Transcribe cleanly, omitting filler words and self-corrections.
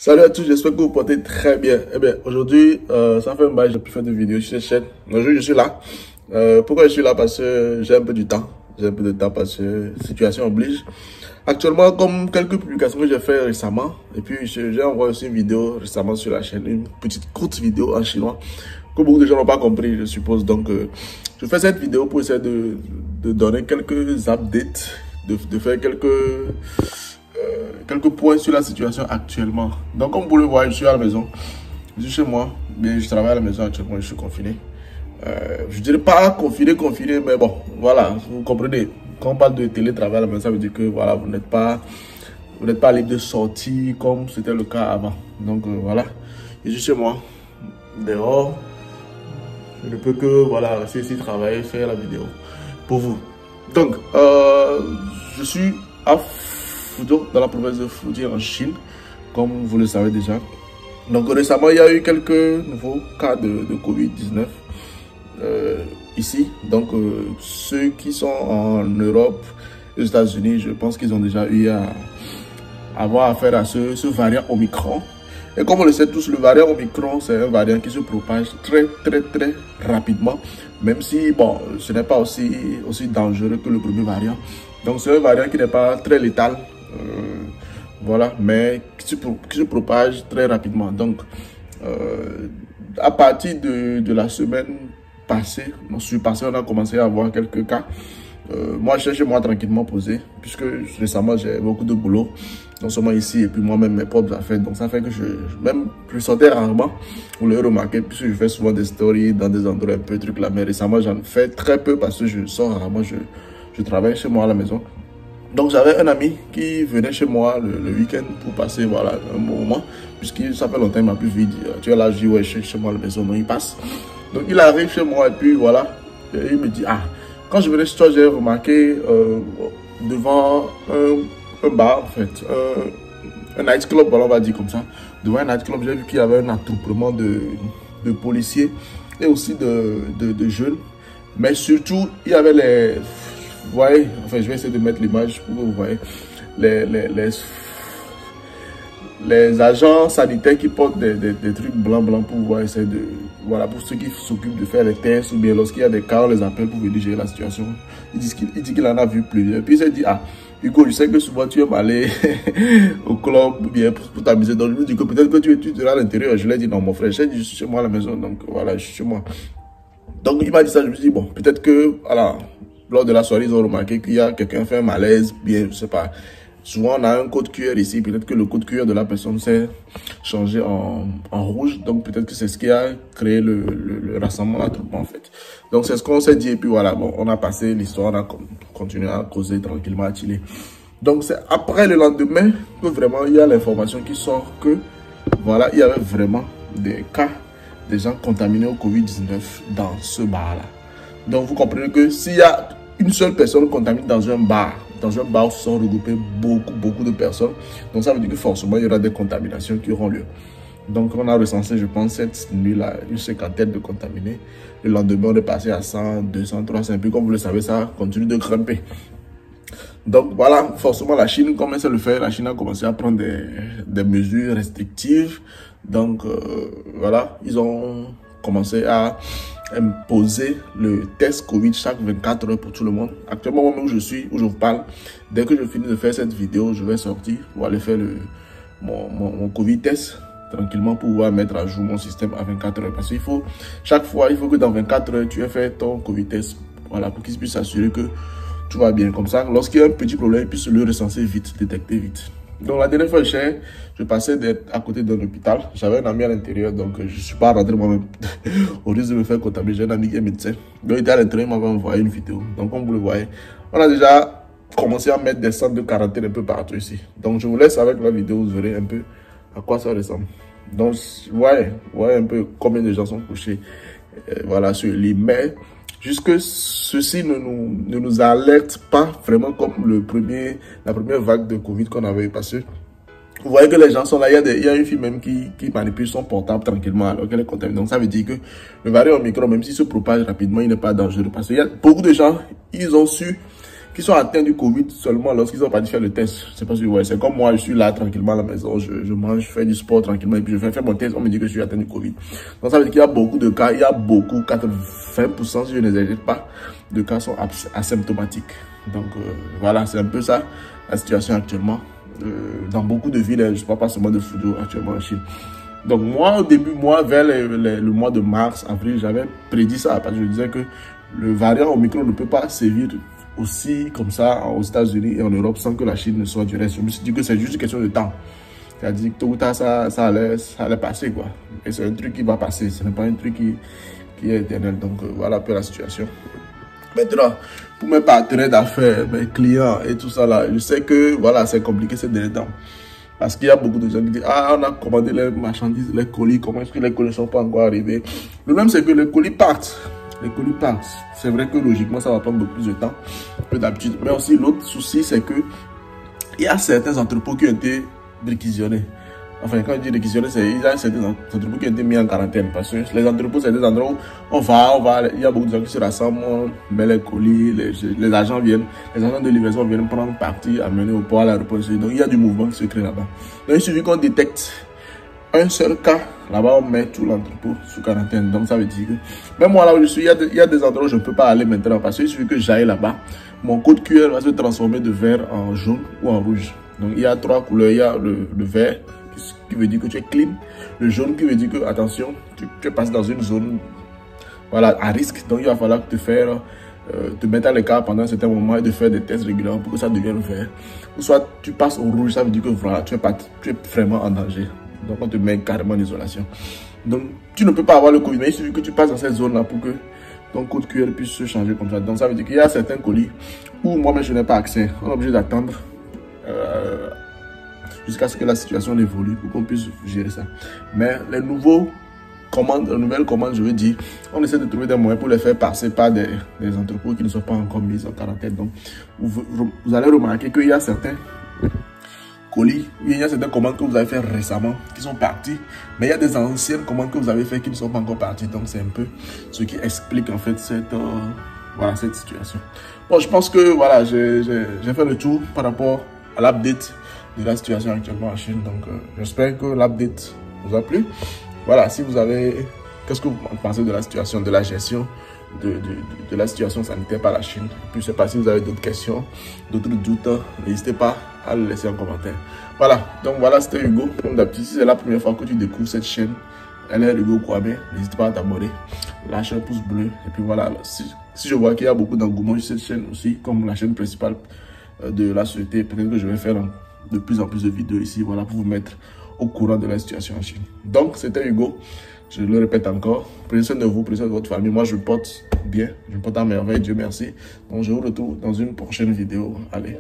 Salut à tous, j'espère que vous portez très bien. Eh bien, aujourd'hui, ça fait un bail, j'ai pu faire de vidéos sur cette chaîne. Aujourd'hui, je suis là. Pourquoi je suis là? Parce que j'ai un peu du temps. J'ai un peu de temps parce que la situation oblige. Actuellement, comme quelques publications que j'ai fait récemment, et puis j'ai envoyé aussi une vidéo récemment sur la chaîne, une petite courte vidéo en chinois, que beaucoup de gens n'ont pas compris, je suppose. Donc, je fais cette vidéo pour essayer de donner quelques updates, de faire quelques points sur la situation actuellement. Donc, comme vous le voyez, je suis à la maison. Je suis chez moi. Bien, je travaille à la maison actuellement, je suis confiné. Je dirais pas confiné, mais bon, voilà, vous comprenez. Quand on parle de télétravail à la maison, ça veut dire que voilà, vous n'êtes pas libre de sortir comme c'était le cas avant. Donc voilà, je suis chez moi, dehors. Je ne peux que voilà, rester ici, travailler, faire la vidéo pour vous. Donc, je suis à Fuzhou, dans la province de Fujian en Chine, comme vous le savez déjà. Donc récemment, il y a eu quelques nouveaux cas de Covid-19 ici. Donc ceux qui sont en Europe et aux États-Unis, je pense qu'ils ont déjà eu à avoir affaire à ce variant Omicron. Et comme on le sait tous, le variant Omicron, c'est un variant qui se propage très rapidement, même si bon, ce n'est pas aussi dangereux que le premier variant. Donc c'est un variant qui n'est pas très létal, voilà, mais qui se propage très rapidement. Donc à partir de la semaine passée, on a commencé à avoir quelques cas. Moi, je suis chez moi tranquillement posé, puisque récemment j'ai beaucoup de boulot, non seulement ici, et puis moi-même mes propres affaires. Donc ça fait que je sortais rarement, vous l'avez remarqué, puisque je fais souvent des stories dans des endroits un peu trucs là. Mais récemment, j'en fais très peu parce que je sors rarement, je travaille chez moi à la maison. Donc j'avais un ami qui venait chez moi le week-end pour passer voilà, un bon moment, puisqu'il ça fait longtemps, il m'a plus vite. Tu es là, je dis ouais, je suis chez moi à la maison, donc il passe. Donc il arrive chez moi et puis voilà, et il me dit ah. Quand je venais chez toi, j'ai remarqué devant un bar, en fait, un nightclub, on va dire comme ça. Devant un nightclub, j'ai vu qu'il y avait un attroupement de policiers et aussi de jeunes. Mais surtout, il y avait les... Vous voyez, enfin, je vais essayer de mettre l'image pour que vous voyez. Les agents sanitaires qui portent des trucs blancs pour pouvoir essayer de... Voilà, pour ceux qui s'occupent de faire les tests ou bien lorsqu'il y a des cas, on les appelle pour venir gérer la situation. Il dit qu'il en a vu plusieurs. Puis il s'est dit, ah, Hugo, je sais que souvent tu aimes aller au club ou bien pour t'amuser. Donc je me dis que peut-être que tu seras à l'intérieur. Je lui ai dit, non, mon frère, je suis chez moi à la maison. Donc voilà, je suis chez moi. Donc il m'a dit ça, je me suis dit, bon, peut-être que, voilà, lors de la soirée, ils ont remarqué qu'il y a quelqu'un fait un malaise, bien, je sais pas. Souvent, on a un code QR ici. Peut-être que le code QR de la personne s'est changé en rouge. Donc, peut-être que c'est ce qui a créé le rassemblement, l'attroupement, en fait. Donc, c'est ce qu'on s'est dit. Et puis, voilà, bon, on a passé l'histoire, on a continué à causer tranquillement, à chiller. Donc, c'est après le lendemain que vraiment, il y a l'information qui sort que, voilà, il y avait vraiment des cas de gens contaminés au Covid-19 dans ce bar-là. Donc, vous comprenez que s'il y a une seule personne contaminée dans un bar où se sont regroupées beaucoup de personnes. Donc ça veut dire que forcément, il y aura des contaminations qui auront lieu. Donc on a recensé, je pense, cette nuit-là, une cinquantaine de contaminés. Le lendemain, on est passé à 100, 200, 300. Et puis comme vous le savez, ça continue de grimper. Donc voilà, forcément, la Chine, comme elle sait le faire, la Chine a commencé à prendre des mesures restrictives. Donc voilà, ils ont commencé à imposer le test Covid chaque 24 heures pour tout le monde. Actuellement, moi où je suis, où je vous parle, dès que je finis de faire cette vidéo, je vais sortir pour aller faire mon Covid test tranquillement pour pouvoir mettre à jour mon système à 24 heures. Parce qu'il faut, chaque fois, il faut que dans 24 heures, tu aies fait ton Covid test, voilà, pour qu'ils puissent s'assurer que tout va bien. Comme ça, lorsqu'il y a un petit problème, ils puissent le recenser vite, détecter vite. Donc la dernière fois, je passais à côté d'un hôpital. J'avais un ami à l'intérieur, donc je ne suis pas rentré moi-même au risque de me faire contaminer. J'ai un ami qui est médecin. Donc il était à l'intérieur, il m'avait envoyé une vidéo. Donc comme vous le voyez, on a déjà commencé à mettre des centres de quarantaine un peu partout ici. Donc je vous laisse avec la vidéo, vous verrez un peu à quoi ça ressemble. Donc voyez un peu combien de gens sont couchés voilà, sur le lit. Mais jusque ceci ne nous alerte pas vraiment comme la première vague de Covid qu'on avait eu. Parce que vous voyez que les gens sont là. Il y a une fille même qui manipule son portable tranquillement alors qu'elle est contaminée. Donc ça veut dire que le variant Omicron, même s'il se propage rapidement, il n'est pas dangereux. Parce qu'il y a beaucoup de gens, ils ont su qui sont atteints du Covid seulement lorsqu'ils sont partis faire le test. C'est pas sûr, ouais, c'est comme moi, je suis là tranquillement à la maison, je mange, je fais du sport tranquillement et puis je fais mon test, on me dit que je suis atteint du Covid. Donc ça veut dire qu'il y a beaucoup de cas, il y a beaucoup, 80% si je ne n'exagère pas, de cas sont asymptomatiques. Donc voilà, c'est un peu ça la situation actuellement. Dans beaucoup de villes, je ne parle pas seulement de Fuzhou actuellement en Chine. Donc moi, au début, vers le mois de mars, avril, j'avais prédit ça parce que je disais que le variant Omicron ne peut pas sévir aussi comme ça aux États-Unis et en Europe sans que la Chine ne soit du reste. Je me suis dit que c'est juste une question de temps. C'est-à-dire que tôt ou tard, ça allait passer, quoi. Et c'est un truc qui va passer, ce n'est pas un truc qui est éternel. Donc voilà un peu la situation. Maintenant, pour mes partenaires d'affaires, mes clients et tout ça là, je sais que voilà, c'est compliqué ces derniers temps. Parce qu'il y a beaucoup de gens qui disent, ah, on a commandé les marchandises, les colis, comment est-ce que les colis ne sont pas encore arrivés? Le même, c'est que les colis partent. Les colis partent. C'est vrai que logiquement, ça va prendre beaucoup plus de temps que d'habitude. Mais aussi, l'autre souci, c'est que il y a certains entrepôts qui ont été réquisitionnés. Enfin, quand je dis réquisitionnés, il y a certains entrepôts qui ont été mis en quarantaine. Parce que les entrepôts, c'est des endroits où on va, il y a beaucoup de gens qui se rassemblent, on met les colis, les agents viennent, les agents de livraison viennent prendre partie, amener au port, à l'aéroport. Donc, il y a du mouvement qui se crée là-bas. Donc, il suffit qu'on détecte un seul cas, là-bas, on met tout l'entrepôt sous quarantaine. Donc, ça veut dire que, même moi, là où je suis, il y a des endroits où je ne peux pas aller maintenant parce qu'il suffit que j'aille là-bas. Mon code QR va se transformer de vert en jaune ou en rouge. Donc, il y a 3 couleurs. Il y a le vert, qui veut dire que tu es clean. Le jaune qui veut dire que, attention, tu passes dans une zone, voilà, à risque. Donc, il va falloir te mettre à l'écart pendant un certain moment et de faire des tests régulièrement pour que ça devienne vert. Ou soit, tu passes au rouge, ça veut dire que voilà, tu es vraiment en danger. Donc, on te met carrément en isolation. Donc, tu ne peux pas avoir le Covid, mais il suffit que tu passes dans cette zone-là pour que ton code QR puisse se changer comme ça. Donc, ça veut dire qu'il y a certains colis où moi-même, je n'ai pas accès. On est obligé d'attendre jusqu'à ce que la situation évolue pour qu'on puisse gérer ça. Mais les nouvelles commandes, je veux dire, on essaie de trouver des moyens pour les faire passer par des entrepôts qui ne sont pas encore mis en quarantaine. Donc, vous allez remarquer qu'il y a certains colis, il y a certaines commandes que vous avez fait récemment qui sont parties, mais il y a des anciennes commandes que vous avez fait qui ne sont pas encore parties. Donc, c'est un peu ce qui explique en fait cette situation. Bon, je pense que voilà, j'ai fait le tour par rapport à l'update de la situation actuellement en Chine. Donc, j'espère que l'update vous a plu. Voilà, si vous avez... Qu'est-ce que vous pensez de la situation, de la gestion de la situation sanitaire par la Chine? Puis, je sais pas si vous avez d'autres questions, d'autres doutes, n'hésitez pas à le laisser en commentaire. Voilà, donc voilà, c'était Hugo. Comme d'habitude, si c'est la première fois que tu découvres cette chaîne, elle est Hugo Kwame. N'hésite pas à t'abonner, lâche un pouce bleu. Et puis voilà, si je vois qu'il y a beaucoup d'engouement sur cette chaîne aussi, comme la chaîne principale de la société, peut-être que je vais faire de plus en plus de vidéos ici, voilà, pour vous mettre au courant de la situation en Chine. Donc, c'était Hugo. Je le répète encore. Prenez soin de vous, prenez soin de votre famille. Moi, je me porte bien. Je me porte à merveille, Dieu merci. Donc, je vous retrouve dans une prochaine vidéo. Allez.